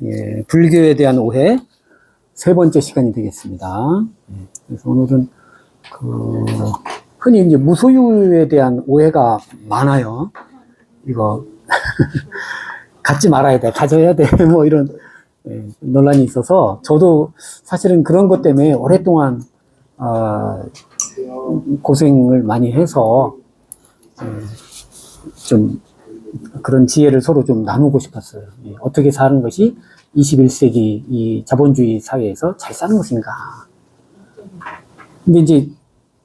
예, 불교에 대한 오해 세 번째 시간이 되겠습니다. 그래서 오늘은 흔히 이제 무소유에 대한 오해가 많아요. 이거 갖지 말아야 돼, 가져야 돼, 뭐 이런 논란이 있어서 저도 사실은 그런 것 때문에 오랫동안 고생을 많이 해서 좀 그런 지혜를 서로 좀 나누고 싶었어요. 어떻게 사는 것이 21세기 이 자본주의 사회에서 잘 사는 것인가. 근데 이제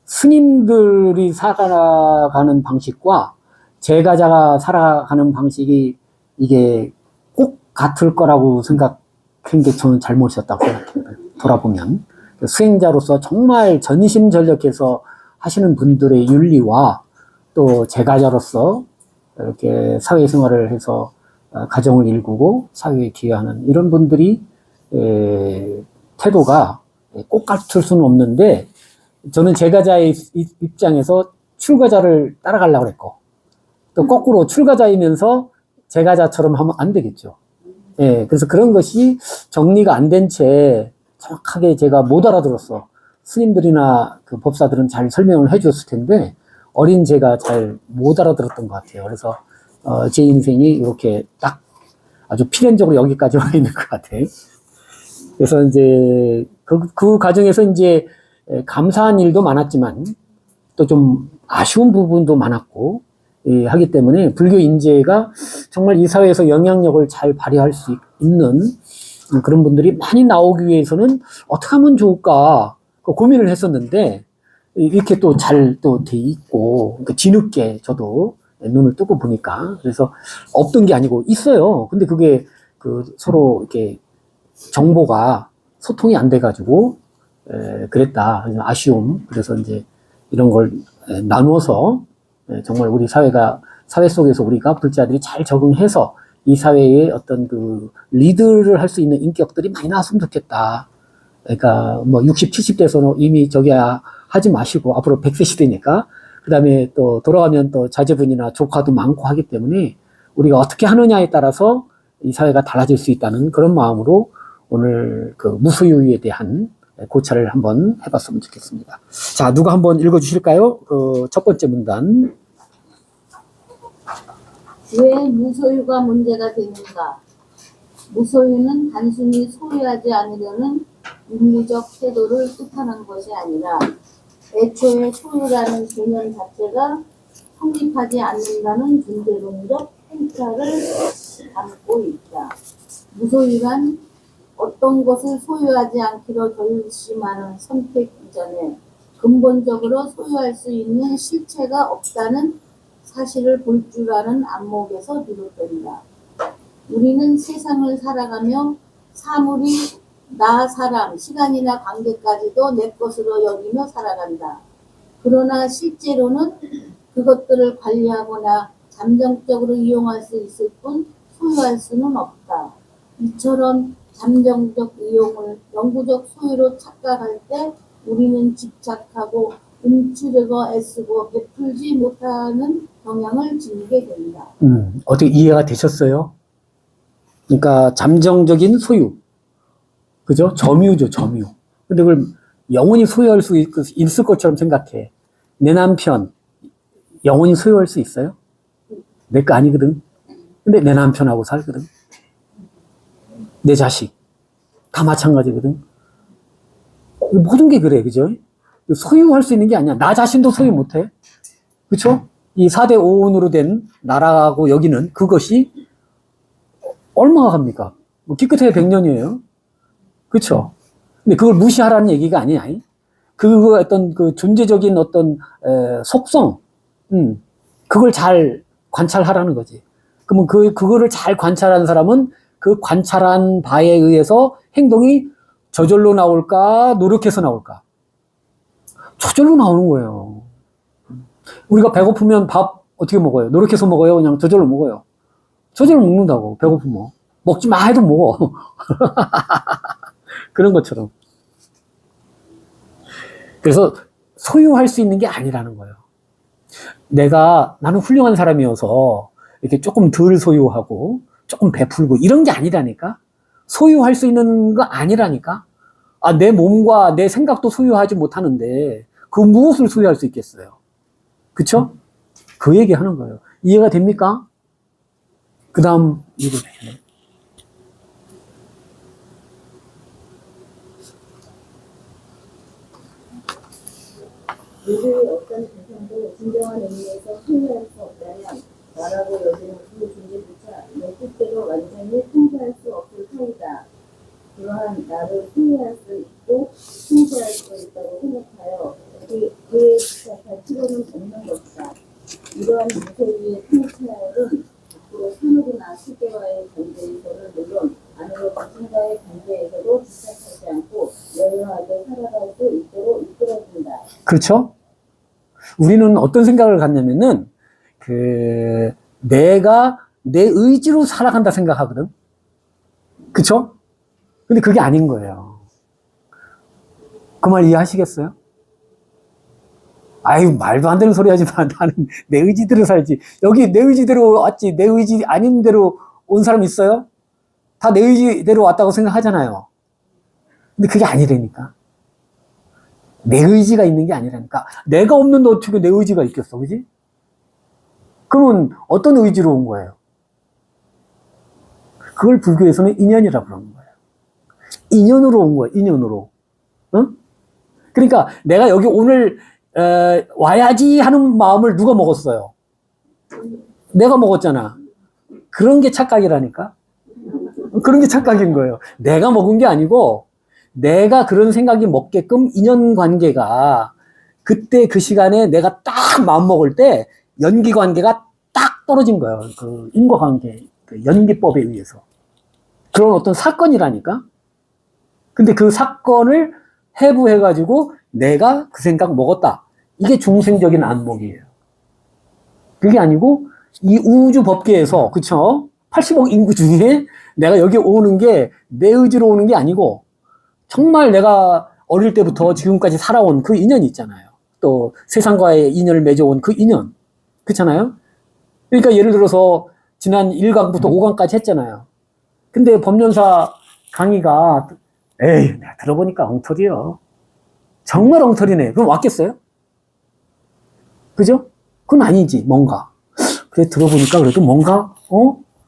스님들이 살아가는 방식과 제가자가 살아가는 방식이 이게 꼭 같을 거라고 생각한 게 저는 잘못이었다고 생각해요. 돌아보면. 수행자로서 정말 전심전력해서 하시는 분들의 윤리와 또 제가자로서 이렇게 사회생활을 해서 가정을 일구고 사회에 기여하는 이런 분들이 태도가 꼭 같을 수는 없는데 저는 제가자의 입장에서 출가자를 따라가려고 했고 또 거꾸로 출가자이면서 제가자처럼 하면 안 되겠죠. 그래서 그런 것이 정리가 안 된 채 정확하게 제가 못 알아들었어. 스님들이나 그 법사들은 잘 설명을 해줬을 텐데 어린 제가 잘 못 알아들었던 것 같아요. 그래서 제 인생이 이렇게 딱 아주 필연적으로 여기까지 와 있는 것 같아요. 그래서 이제 그 과정에서 이제 감사한 일도 많았지만 또 좀 아쉬운 부분도 많았고 하기 때문에 불교 인재가 정말 이 사회에서 영향력을 잘 발휘할 수 있는 그런 분들이 많이 나오기 위해서는 어떻게 하면 좋을까 고민을 했었는데 이렇게 또 잘 또 돼 있고 그러니까 뒤늦게 저도 눈을 뜨고 보니까 그래서 없던 게 아니고 있어요. 근데 그게 서로 이렇게 정보가 소통이 안 돼가지고 그랬다. 아쉬움. 그래서 이제 이런 걸 나누어서 정말 우리 사회 속에서 우리가 불자들이 잘 적응해서 이 사회에 어떤 리드를 할 수 있는 인격들이 많이 나왔으면 좋겠다. 그러니까 뭐 60, 70대에서는 이미 저기야 하지 마시고 앞으로 100세 시대니까 그 다음에 또 돌아가면 또 자제분이나 조카도 많고 하기 때문에 우리가 어떻게 하느냐에 따라서 이 사회가 달라질 수 있다는 그런 마음으로 오늘 무소유에 대한 고찰을 한번 해봤으면 좋겠습니다. 자, 누가 한번 읽어주실까요? 첫 번째 문단. 왜 무소유가 문제가 되는가? 무소유는 단순히 소유하지 않으려는 윤리적 태도를 뜻하는 것이 아니라 애초에 소유라는 개념 자체가 성립하지 않는다는 존재론적 행차를 담고 있다. 무소유란 어떤 것을 소유하지 않기로 결심하는 선택 이전에 근본적으로 소유할 수 있는 실체가 없다는 사실을 볼 줄 아는 안목에서 비롯된다. 우리는 세상을 살아가며 사물이 나, 사람, 시간이나 관계까지도 내 것으로 여기며 살아간다. 그러나 실제로는 그것들을 관리하거나 잠정적으로 이용할 수 있을 뿐 소유할 수는 없다. 이처럼 잠정적 이용을 영구적 소유로 착각할 때 우리는 집착하고 움츠르고 애쓰고 베풀지 못하는 경향을 지니게 된다. 어떻게 이해가 되셨어요? 그러니까 잠정적인 소유. 그죠? 점유죠, 점유. 근데 그걸 영원히 소유할 수 있을 것처럼 생각해. 내 남편, 영원히 소유할 수 있어요? 내 거 아니거든? 근데 내 남편하고 살거든? 내 자식. 다 마찬가지거든? 모든 게 그래, 그죠? 소유할 수 있는 게 아니야. 나 자신도 소유 못 해. 그쵸? 이 4대 5원으로 된 나라고 여기는 그것이 얼마가 갑니까? 뭐 기껏해야 100년이에요. 그쵸? 근데 그걸 무시하라는 얘기가 아니야. 어떤 존재적인 어떤 속성, 그걸 잘 관찰하라는 거지. 그러면 그거를 잘 관찰하는 사람은 그 관찰한 바에 의해서 행동이 저절로 나올까, 노력해서 나올까? 저절로 나오는 거예요. 우리가 배고프면 밥 어떻게 먹어요? 노력해서 먹어요? 그냥 저절로 먹어요? 저절로 먹는다고, 배고프면. 먹지 마 해도 먹어. 그런 것처럼. 그래서 소유할 수 있는 게 아니라는 거예요. 나는 훌륭한 사람이어서 이렇게 조금 덜 소유하고 조금 베풀고 이런 게 아니라니까. 소유할 수 있는 거 아니라니까. 아, 내 몸과 내 생각도 소유하지 못하는데 그 무엇을 소유할 수 있겠어요? 그쵸? 그 얘기 하는 거예요. 이해가 됩니까? 그 다음 읽어주세요. 무소유의 어떤 대상도 진정한 의미에서 소유할 수 없다면 나라고 여기는 그 존재조차 내 뜻대로 완전히 통제할 수 없을 터이다. 그러한 나를 소유할 수 있고 통제할 수 있다고 생각하여 그에 부탁할 필요는 없는 것이다. 이러한 무소유의 통찰은 앞으로 산업이나世界와의 관계에서는 물론 안으로 자신과의 관계에서도 집착하지 않고 여유하게 살아갈 수 있도록 이끌어준다. 그렇죠? 우리는 어떤 생각을 갖냐면은, 내가 내 의지로 살아간다 생각하거든? 그쵸? 근데 그게 아닌 거예요. 그 말 이해하시겠어요? 아유, 말도 안 되는 소리 하지 마. 나는 내 의지대로 살지. 여기 내 의지대로 왔지. 내 의지 아닌 대로 온 사람 있어요? 다 내 의지대로 왔다고 생각하잖아요. 근데 그게 아니라니까. 내 의지가 있는 게 아니라니까. 내가 없는데 어떻게 내 의지가 있겠어, 그지? 그러면 어떤 의지로 온 거예요? 그걸 불교에서는 인연이라고 그러는 거예요. 인연으로 온 거예요, 인연으로. 응? 그러니까 내가 여기 오늘 와야지 하는 마음을 누가 먹었어요? 내가 먹었잖아. 그런 게 착각이라니까. 그런 게 착각인 거예요. 내가 먹은 게 아니고 내가 그런 생각이 먹게끔 인연관계가 그때 그 시간에 내가 딱 마음먹을 때 연기관계가 딱 떨어진 거예요. 그 인과관계, 그 연기법에 의해서. 그런 어떤 사건이라니까. 근데 그 사건을 해부해가지고 내가 그 생각 먹었다. 이게 중생적인 안목이에요. 그게 아니고 이 우주 법계에서, 그쵸? 80억 인구 중에 내가 여기 오는 게 내 의지로 오는 게 아니고 정말 내가 어릴 때부터 지금까지 살아온 그 인연이 있잖아요. 또 세상과의 인연을 맺어온 그 인연. 그렇잖아요? 그러니까 예를 들어서 지난 1강부터 5강까지 했잖아요. 근데 법륜사 강의가 에이, 내가 들어보니까 엉터리요. 정말 엉터리네. 그럼 왔겠어요? 그죠? 그건 아니지, 뭔가. 그래, 들어보니까 그래도 뭔가,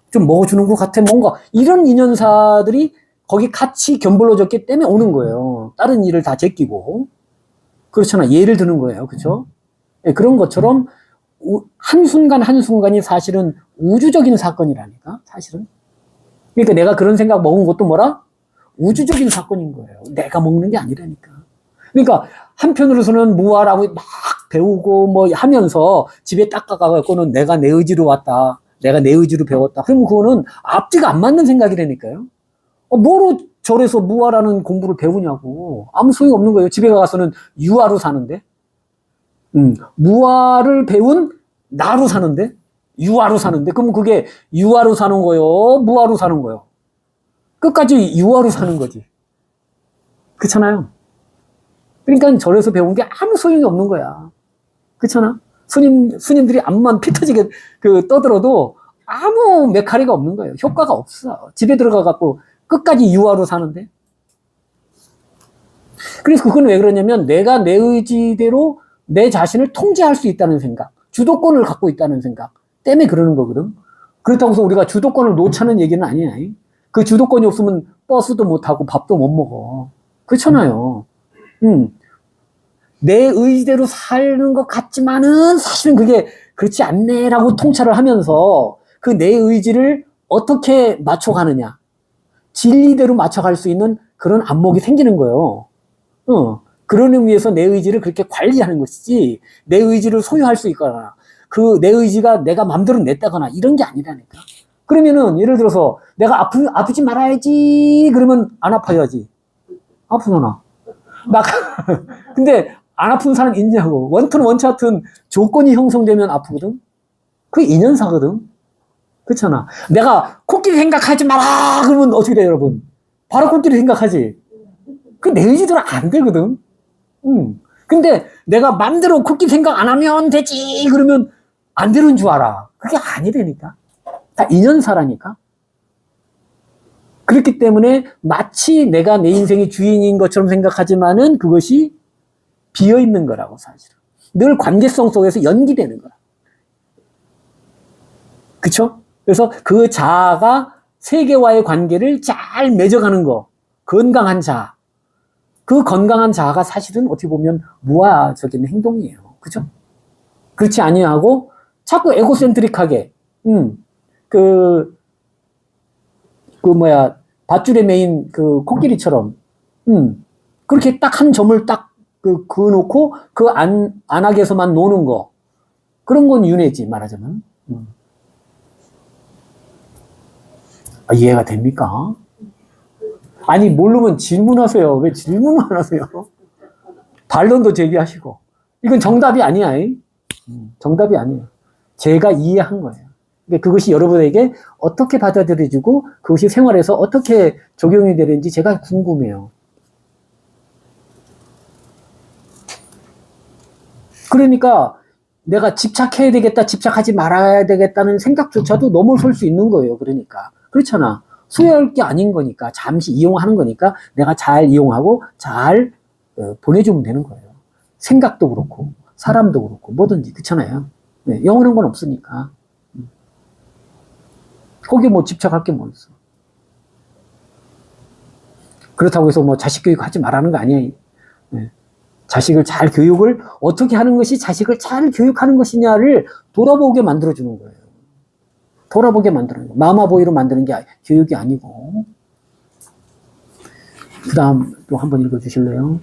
좀 먹어주는 것 같아, 뭔가. 이런 인연사들이 거기 같이 겸벌러졌기 때문에 오는 거예요. 다른 일을 다 제끼고. 그렇잖아. 예를 드는 거예요. 그죠? 네, 그런 것처럼, 한순간 한순간이 사실은 우주적인 사건이라니까, 사실은. 그러니까 내가 그런 생각 먹은 것도 뭐라? 우주적인 사건인 거예요. 내가 먹는 게 아니라니까. 그러니까 한편으로서는 무아라고 막 배우고 뭐 하면서 집에 딱 가가지고는 내가 내 의지로 왔다. 내가 내 의지로 배웠다. 그러면 그거는 앞뒤가 안 맞는 생각이라니까요. 뭐로 절에서 무아라는 공부를 배우냐고. 아무 소용 없는 거예요. 집에 가서는 유아로 사는데. 무아를 배운 나로 사는데. 유아로 사는데. 그럼 그게 유아로 사는 거요? 무아로 사는 거요? 끝까지 유아로 사는 거지. 그렇잖아요. 그러니까 절에서 배운 게 아무 소용이 없는 거야. 그렇잖아? 스님들이 암만 피 터지게 떠들어도 아무 메카리가 없는 거예요. 효과가 없어. 집에 들어가갖고 끝까지 유아로 사는데. 그래서 그건 왜 그러냐면 내가 내 의지대로 내 자신을 통제할 수 있다는 생각, 주도권을 갖고 있다는 생각 때문에 그러는 거거든. 그렇다고 해서 우리가 주도권을 놓자는 얘기는 아니야. 그 주도권이 없으면 버스도 못 타고 밥도 못 먹어. 그렇잖아요. 내 의지대로 사는 것 같지만은 사실은 그게 그렇지 않네라고 통찰을 하면서 그 내 의지를 어떻게 맞춰가느냐. 진리대로 맞춰갈 수 있는 그런 안목이 생기는 거예요. 그런 의미에서 내 의지를 그렇게 관리하는 것이지 내 의지를 소유할 수 있거나 그 내 의지가 내가 마음대로 냈다거나 이런 게 아니라니까. 그러면은 예를 들어서 내가 아프지 말아야지 그러면 안 아파야지. 아프잖아. 막 근데 안 아픈 사람 있냐고. 원튼 원치 같은 조건이 형성되면 아프거든. 그게 인연사거든. 그렇잖아. 내가 코끼리 생각하지 마라 그러면 어떻게 돼요, 여러분? 바로 코끼리 생각하지. 그 내 의지대로 안 되거든. 근데 내가 맘대로 코끼리 생각 안 하면 되지 그러면 안 되는 줄 알아. 그게 아니라니까. 다 인연사라니까. 그렇기 때문에 마치 내가 내 인생의 주인인 것처럼 생각하지만은 그것이 비어있는 거라고 사실은. 늘 관계성 속에서 연기되는 거야. 그쵸? 그래서 그 자아가 세계와의 관계를 잘 맺어가는 거. 건강한 자아. 그 건강한 자아가 사실은 어떻게 보면 무아적인 행동이에요. 그죠? 그렇지 아니하고 자꾸 에고센트릭하게, 밧줄에 매인 그 코끼리처럼, 그렇게 딱 한 점을 딱 그어놓고 그 안악에서만 노는 거. 그런 건 윤회지, 말하자면. 아, 이해가 됩니까? 아니, 모르면 질문하세요. 왜 질문을 안 하세요? 반론도 제기하시고. 이건 정답이 아니야. 정답이 아니에요. 제가 이해한 거예요. 그러니까 그것이 여러분에게 어떻게 받아들여지고 그것이 생활에서 어떻게 적용이 되는지 제가 궁금해요. 그러니까 내가 집착해야 되겠다, 집착하지 말아야 되겠다는 생각조차도 넘어설 수 있는 거예요. 그러니까. 그렇잖아. 소유할 게 아닌 거니까, 잠시 이용하는 거니까 내가 잘 이용하고 잘 보내주면 되는 거예요. 생각도 그렇고 사람도 그렇고 뭐든지. 그렇잖아요. 네, 영원한 건 없으니까. 거기에 뭐 집착할 게 뭐 있어. 그렇다고 해서 뭐 자식 교육하지 말라는 거 아니에요. 네. 자식을 잘 교육을 어떻게 하는 것이 자식을 잘 교육하는 것이냐를 돌아보게 만들어주는 거예요. 돌아보게 만드는 거예요. 마마보이로 만드는 게 교육이 아니고. 그 다음 또 한번 읽어주실래요?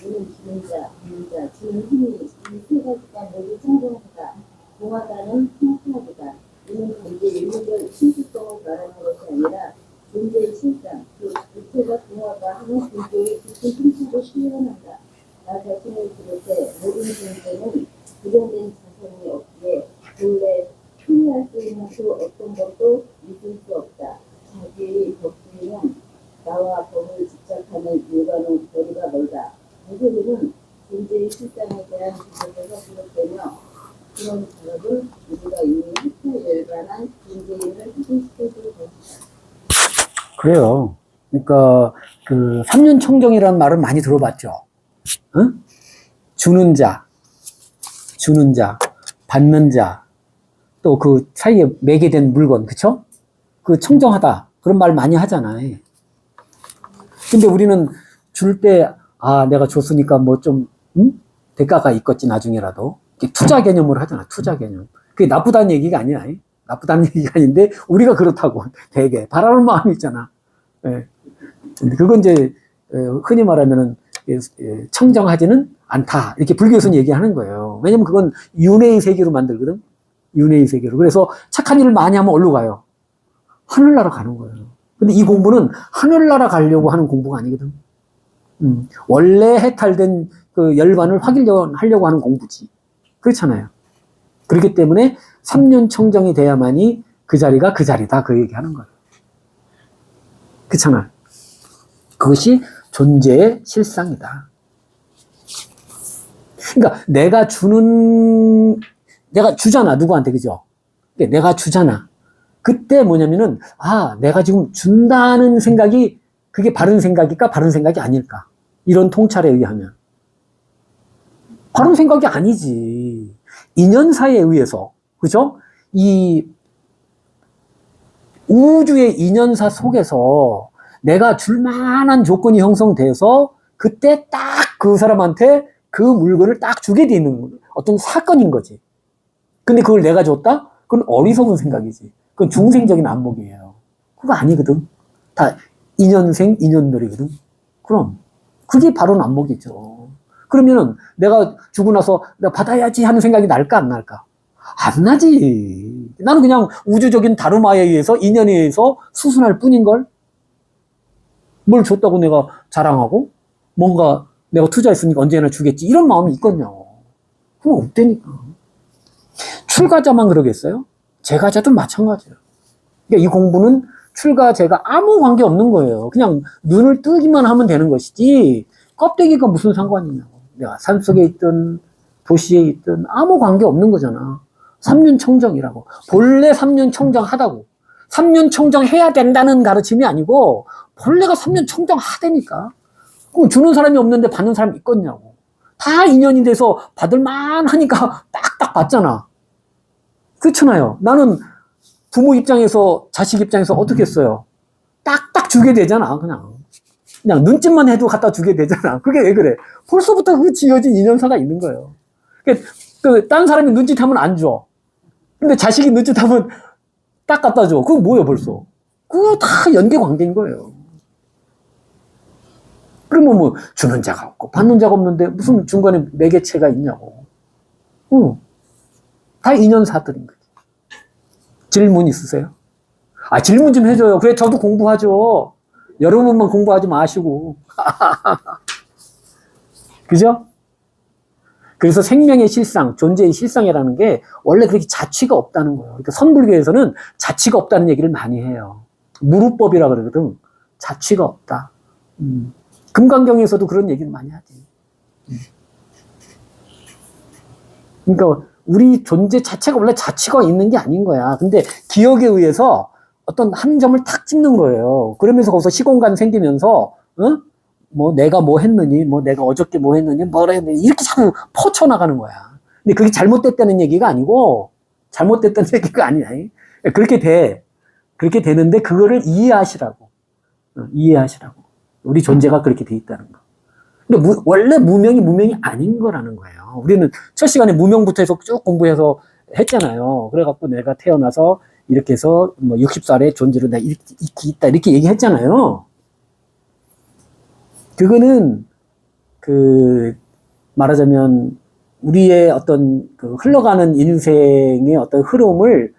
우는 지능자, 부자, 지능 힘이 이 세 가지가 모두 청정하다. 공하다는 통합이다. 이는 관계 일률적 신수성을 말하는 것이 아니라 존재의 실상, 그 주체가 공화가 하는 존재의 깊은 통합을 실현한다. 나 자신을 비롯해 모든 존재는 구성된 자성이 없기에 본래 통일할 수 있는 그 어떤 것도 있을 수 없다. 자기의 덕분이면 나와 법을 집착하는 일과는 거리가 멀다. 무소리는 존재의 실상에 대한 지적에서 비롯되며 그런 작업을 우리가 이미 흩어 열반한 존재인을 확인시켜줄 것이다. 그래요. 그러니까 그 삼륜청정이라는 말을 많이 들어봤죠. 응? 주는 자, 받는 자, 또 그 사이에 매개된 물건, 그쵸? 그 청정하다. 그런 말 많이 하잖아요. 근데 우리는 줄 때, 아, 내가 줬으니까 뭐 좀, 대가가 있겠지, 나중에라도. 투자 개념으로 하잖아, 투자 개념. 그게 나쁘다는 얘기가 아니야. 나쁘다는 얘기가 아닌데, 우리가 그렇다고, 되게. 바라는 마음이 있잖아. 예. 근데 그건 이제, 흔히 말하면은, 청정하지는 않다. 이렇게 불교에서는 얘기하는 거예요. 왜냐면 그건 윤회의 세계로 만들거든? 윤회의 세계로. 그래서 착한 일을 많이 하면 어디로 가요? 하늘나라 가는 거예요. 근데 이 공부는 하늘나라 가려고 하는 공부가 아니거든. 원래 해탈된 그 열반을 확인하려고 하는 공부지. 그렇잖아요. 그렇기 때문에 3년 청정이 돼야만이 그 자리가 그 자리다. 그 얘기 하는 거예요. 그렇잖아요. 그것이 존재의 실상이다. 그러니까 내가 주잖아. 누구한테, 그죠? 내가 주잖아. 그때 뭐냐면은, 아, 내가 지금 준다는 생각이 그게 바른 생각일까? 바른 생각이 아닐까? 이런 통찰에 의하면. 바른 생각이 아니지. 인연사에 의해서. 그죠? 이 우주의 인연사 속에서 내가 줄 만한 조건이 형성돼서 그때 딱 그 사람한테 그 물건을 딱 주게 되는 어떤 사건인 거지. 근데 그걸 내가 줬다? 그건 어리석은 생각이지. 그건 중생적인 안목이에요. 그거 아니거든. 다 인연생, 인연놀이거든. 그럼. 그게 바로 안목이죠. 그러면은 내가 주고 나서 내가 받아야지 하는 생각이 날까, 안 날까? 안 나지. 나는 그냥 우주적인 다루마에 의해서, 인연에 의해서 수순할 뿐인걸? 뭘 줬다고 내가 자랑하고, 뭔가 내가 투자했으니까 언제나 주겠지. 이런 마음이 있겠냐고. 그거 없다니까. 출가자만 그러겠어요? 제가자도 마찬가지예요. 그러니까 이 공부는 출가제가 아무 관계 없는 거예요. 그냥 눈을 뜨기만 하면 되는 것이지 껍데기가 무슨 상관이냐고. 내가 산속에 있든 도시에 있든 아무 관계 없는 거잖아. 3년 청정이라고. 본래 3년 청정하다고. 3년 청정해야 된다는 가르침이 아니고 본래가 3년 청정하다니까. 그럼 주는 사람이 없는데 받는 사람이 있겠냐고. 다 인연이 돼서 받을만 하니까 딱딱 받잖아. 그렇잖아요. 나는 부모 입장에서 자식 입장에서 어떻게 했어요? 딱딱 주게 되잖아. 그냥 눈짓만 해도 갖다 주게 되잖아. 그게 왜 그래? 벌써부터 그 지어진 인연사가 있는 거예요. 딴 사람이 눈짓하면 안 줘. 근데 자식이 눈짓하면 딱 갖다 줘. 그거 뭐예요, 벌써? 그거 다 연계 관계인 거예요. 그러면 뭐, 주는 자가 없고, 받는 자가 없는데, 무슨 중간에 매개체가 있냐고. 다 인연사들인 거지. 질문 있으세요? 질문 좀 해줘요. 그래, 저도 공부하죠. 여러분만 공부하지 마시고. 그죠? 그래서 생명의 실상, 존재의 실상이라는 게 원래 그렇게 자취가 없다는 거예요. 그러니까 선불교에서는 자취가 없다는 얘기를 많이 해요. 무루법이라 그러거든. 자취가 없다. 금강경에서도 그런 얘기를 많이 하지. 그러니까 우리 존재 자체가 원래 자취가 있는 게 아닌 거야. 근데 기억에 의해서 어떤 한 점을 탁 찍는 거예요. 그러면서 거기서 시공간 생기면서, 뭐 내가 뭐 했느니, 뭐 내가 어저께 뭐 했느니, 뭐라 했느니, 이렇게 자꾸 퍼쳐나가는 거야. 근데 그게 잘못됐다는 얘기가 아니고, 잘못됐다는 얘기가 아니야. 그렇게 돼. 그렇게 되는데, 그거를 이해하시라고. 이해하시라고. 우리 존재가 그렇게 돼 있다는 거. 근데 원래 무명이 아닌 거라는 거예요. 우리는 첫 시간에 무명부터 해서 쭉 공부해서 했잖아요. 그래갖고 내가 태어나서 이렇게 해서 뭐 60살의 존재로 내가 이렇게 있다. 이렇게 얘기했잖아요. 그거는 말하자면 우리의 어떤 흘러가는 인생의 어떤 흐름을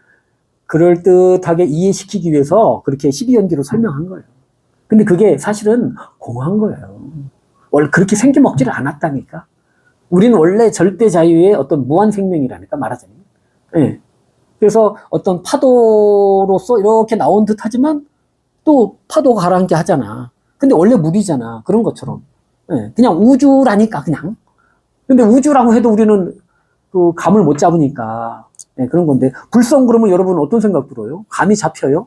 그럴듯하게 이해시키기 위해서 그렇게 12연기로 설명한 거예요. 근데 그게 사실은 공한 거예요. 원래 그렇게 생겨먹지를 않았다니까. 우리는 원래 절대 자유의 어떤 무한 생명이라니까, 말하자면. 예. 그래서 어떤 파도로서 이렇게 나온 듯 하지만 또 파도가 가라앉게 하잖아. 근데 원래 물이잖아. 그런 것처럼. 예. 그냥 우주라니까, 그냥. 근데 우주라고 해도 우리는 그 감을 못 잡으니까. 예, 그런 건데. 불성 그러면 여러분 어떤 생각 들어요? 감이 잡혀요?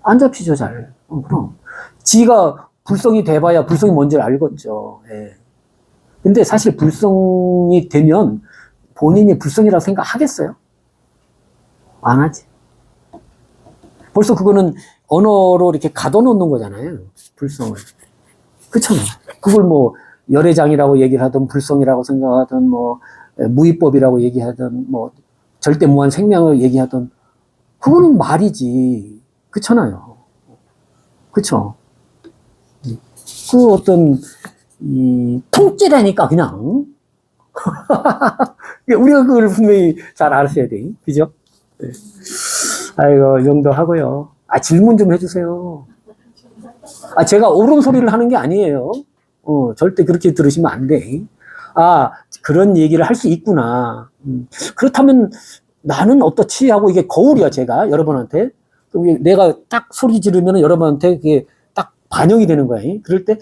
안 잡히죠, 잘. 그럼. 지가 불성이 돼봐야 불성이 뭔지를 알겠죠. 예. 근데 사실 불성이 되면 본인이 불성이라고 생각하겠어요? 안 하지. 벌써 그거는 언어로 이렇게 가둬놓는 거잖아요. 불성을. 그렇잖아. 그걸 뭐 열애장이라고 얘기를 하든 불성이라고 생각하든 뭐 무위법이라고 얘기하든 뭐 절대 무한 생명을 얘기하든 그거는 말이지. 그렇잖아요. 그쵸? 그 어떤 이 통째라니까 그냥 우리가 그걸 분명히 잘 알았어야 돼. 그죠? 네. 아이고 이 정도 하고요. 질문 좀 해주세요. 제가 옳은 소리를 하는 게 아니에요. 절대 그렇게 들으시면 안 돼. 그런 얘기를 할 수 있구나. 그렇다면 나는 어떻지 하고 이게 거울이야, 제가 여러분한테. 내가 딱 소리 지르면 여러분한테 그게 딱 반영이 되는 거야. 그럴 때